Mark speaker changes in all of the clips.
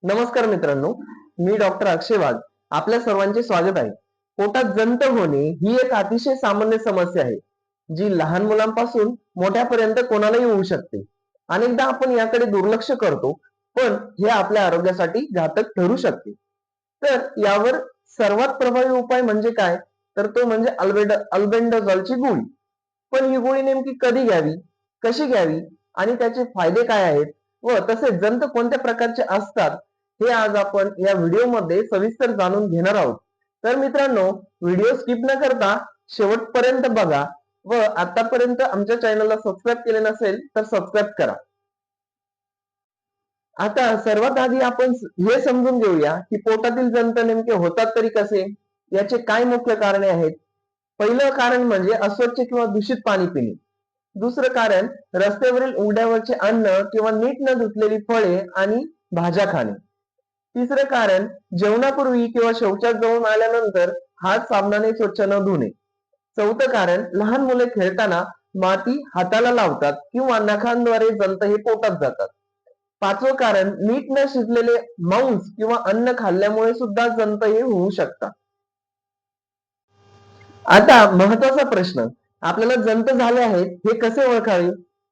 Speaker 1: नमस्कार मित्रांनो, मी डॉक्टर अक्षय वाघ. आपल्या सर्वांचे स्वागत आहे. पोटात जंत होणे ही एक अतिशय सामान्य समस्या आहे, जी लहान मुलांपासून मोठ्यापर्यंत कोणालाही होऊ शकते. अनेकदा आपण याकडे दुर्लक्ष करतो, पण हे आपल्या आरोग्यासाठी घातक ठरू शकते. तर यावर सर्वात प्रभावी उपाय म्हणजे काय? तर तो म्हणजे अल्बेंडाझोलची गोळी. पण ही गोळी नेमकी कधी घ्यावी, कशी घ्यावी आणि त्याचे फायदे काय आहेत व तसे जंत कोणत्या प्रकारचे असतात, हे आज आपण या व्हिडिओमध्ये सविस्तर जाणून घेणार आहोत. तर मित्रांनो, व्हिडिओ स्किप न करता शेवटपर्यंत बघा व आतापर्यंत आमच्या चॅनलला सबस्क्राईब केले नसेल तर सबस्क्राईब करा. आता सर्वात आधी आपण हे समजून घेऊया की पोटातील जंत नेमके होतात तरी कसे, याचे काय मुख्य कारणे आहेत. पहिलं कारण म्हणजे अस्वच्छ किंवा दूषित पाणी पिणे. दुसरं कारण रस्त्यावरील उघड्यावरचे अन्न किंवा नीट न धुतलेली फळे आणि भाज्या खाणे. तिसरं कारण जेवणापूर्वी किंवा शौचात जाऊन आल्यानंतर हात साबणाने स्वच्छ न धुणे. चौथं कारण लहान मुले खेळताना माती हाताला लावतात किंवा नखांद्वारे जंत हे पोटात जातात. पाचवं कारण नीट न शिजलेले मांस किंवा अन्न खाल्ल्यामुळे सुद्धा जंत हे होऊ शकतात. आता महत्वाचा प्रश्न, आपल्याला जंत झाले आहेत हे कसे ओळखावे,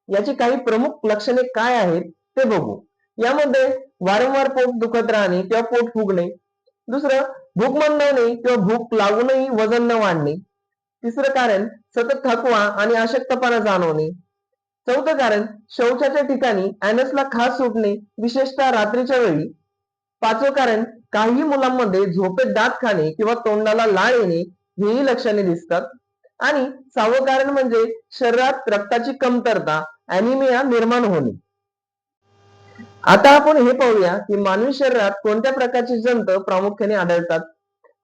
Speaker 1: याची काही प्रमुख लक्षणे काय आहेत ते बघू. यामध्ये वारंवार पोट दुखत राहणे किंवा पोट फुगणे. दुसरं, भूक मंदावणे किंवा भूक लागूनही वजन न वाढणे. तिसरं कारण सतत थकवा आणि अशक्तपणा जाणवणे. चौथं कारण शौचाच्या ठिकाणी ऍनसला खाज सुटणे, विशेषतः रात्रीच्या वेळी. पाचवं कारण काही मुलांमध्ये झोपेत दात खाणे किंवा तोंडाला लाळ येणे, हेही लक्षणे दिसतात. आणि सहावं कारण म्हणजे शरीरात रक्ताची कमतरता, अॅनिमिया निर्माण होणे. आता आपण हे पाहूया की मानवी शरीरात कोणत्या प्रकारचे जंत प्रामुख्याने आढळतात.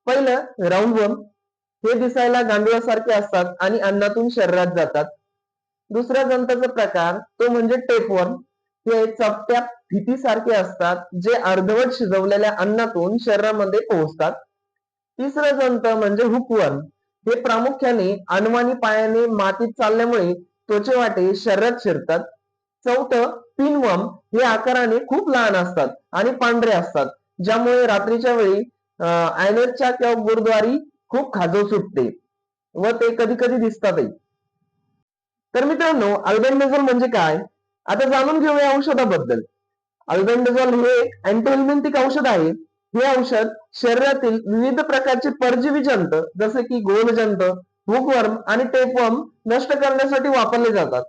Speaker 1: पहिलं, राऊंडवर्म. हे दिसायला गांडुळासारखे असतात आणि अन्नातून शरीरात जातात. दुसऱ्या जंताचा प्रकार तो म्हणजे टेपवर्म. हे चपट्या फितीसारखे असतात, जे अर्धवट शिजवलेल्या अन्नातून शरीरामध्ये पोहोचतात. तिसरं जंत म्हणजे हुकवर्म. हे प्रामुख्याने अनवाणी पायाने मातीत चालल्यामुळे त्वचेवाटे शरीरात शिरतात. चौथं, पिनवर्म. हे आकाराने खूप लहान असतात आणि पांढरे असतात, ज्यामुळे रात्रीच्या वेळी ऍनसच्या किंवा गुरुद्वारी खूप खाजव सुटते व ते कधी कधी दिसतातही. तर मित्रांनो, अल्बेंडाझोल म्हणजे काय, आता जाणून घेऊया औषधाबद्दल. अल्बेंडाझोल हे एक अँटीहेल्मिंथिक औषध आहे. हे औषध शरीरातील विविध प्रकारचे परजीवी जंत जसे की गोलजंत, हुकवर्म आणि टेपवर्म नष्ट करण्यासाठी वापरले जातात.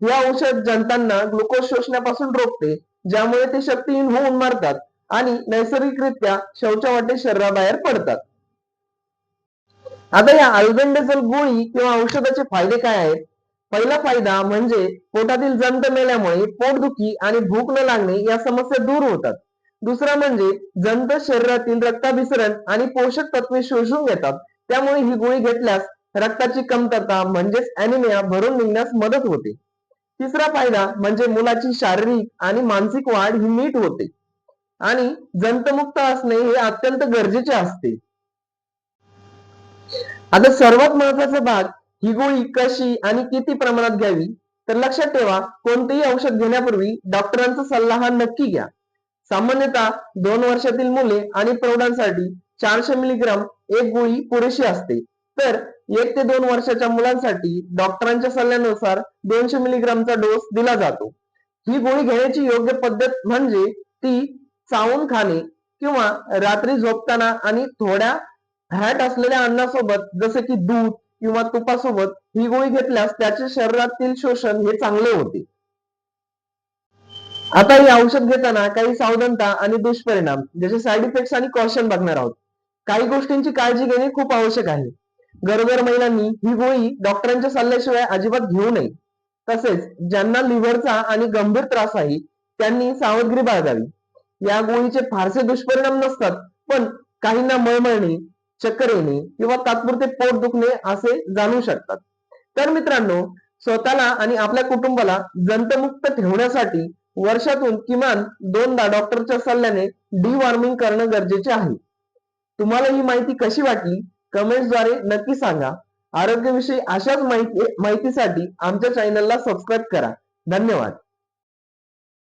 Speaker 1: हे औषध जंतांना ग्लुकोज शोषण्यापासून रोखते, ज्यामुळे ते शक्तीहीन होऊन मारतात आणि नैसर्गिकरित्या शौचवाटे शरीराबाहेर पडतात. आता या अल्बेंडाझोल गोळी किंवा औषधाचे फायदे काय आहेत. पहिला फायदा म्हणजे पोटातील जंत मेल्यामुळे पोटदुखी आणि भूक न लागणे या समस्या दूर होतात. दुसरा म्हणजे जंत शरीरातील रक्ताभिसरण आणि पोषक तत्वे शोषून घेतात, त्यामुळे ही गोळी घेतल्यास रक्ताची कमतरता म्हणजेच अॅनिमिया भरून निघण्यास मदत होते. तिसरा फायदा म्हणजे मुलाची शारीरिक आणि मानसिक वाढ ही नीट होते आणि जंतमुक्त असणे हे अत्यंत गरजेचे असते. आता सर्वात महत्वाचा भाग, ही गोळी कशी आणि किती प्रमाणात घ्यावी. तर लक्षात ठेवा, कोणतेही औषध घेण्यापूर्वी डॉक्टरांचा सल्ला हा नक्की घ्या. सामान्यतः 2 वर्षातील मुले आणि प्रौढांसाठी 400 मिलीग्राम एक गोळी पुरेशी असते. तर 1 ते 2 वर्षाच्या मुलांसाठी डॉक्टरांच्या सल्ल्यानुसार 200 मिलीग्रामचा डोस दिला जातो. ही गोळी घेण्याची योग्य पद्धत म्हणजे ती चावून खाणे किंवा रात्री झोपताना आणि थोड्या फॅट असलेल्या अन्नासोबत जसे की दूध किंवा तुपासोबत ही गोळी घेतल्यास त्याचे शरीरातील शोषण हे चांगले होते. आता हे औषध घेताना काही सावधानता आणि दुष्परिणाम जसे साईड इफेक्ट्स आणि कॉशन बघणार आहोत. काही गोष्टींची काळजी घेणे खूप आवश्यक आहे. गरोदर महिलांनी ही गोळी डॉक्टरांच्या सल्ल्याशिवाय अजिबात घेऊ नये. तसेच ज्यांना लिव्हरचा आणि गंभीर त्रास आहे त्यांनी सावधगिरी बाळगावी. या गोळीचे फारसे दुष्परिणाम नसतात, पण काहींना मळमळणे, चक्कर येणे किंवा तात्पुरते पोट दुखणे असे जाणवू शकतात. तर मित्रांनो, स्वतःला आणि आपल्या कुटुंबाला जंतमुक्त ठेवण्यासाठी वर्षातून किमान 2दा डॉक्टरच्या सल्ल्याने डिवॉर्मिंग करणं गरजेचे आहे. तुम्हाला ही माहिती कशी वाटली, कमेंट्सद्वारे नक्की सांगा. आरोग्याविषयी अशाच माहितीसाठी आमच्या चॅनलला सबस्क्राईब करा. धन्यवाद.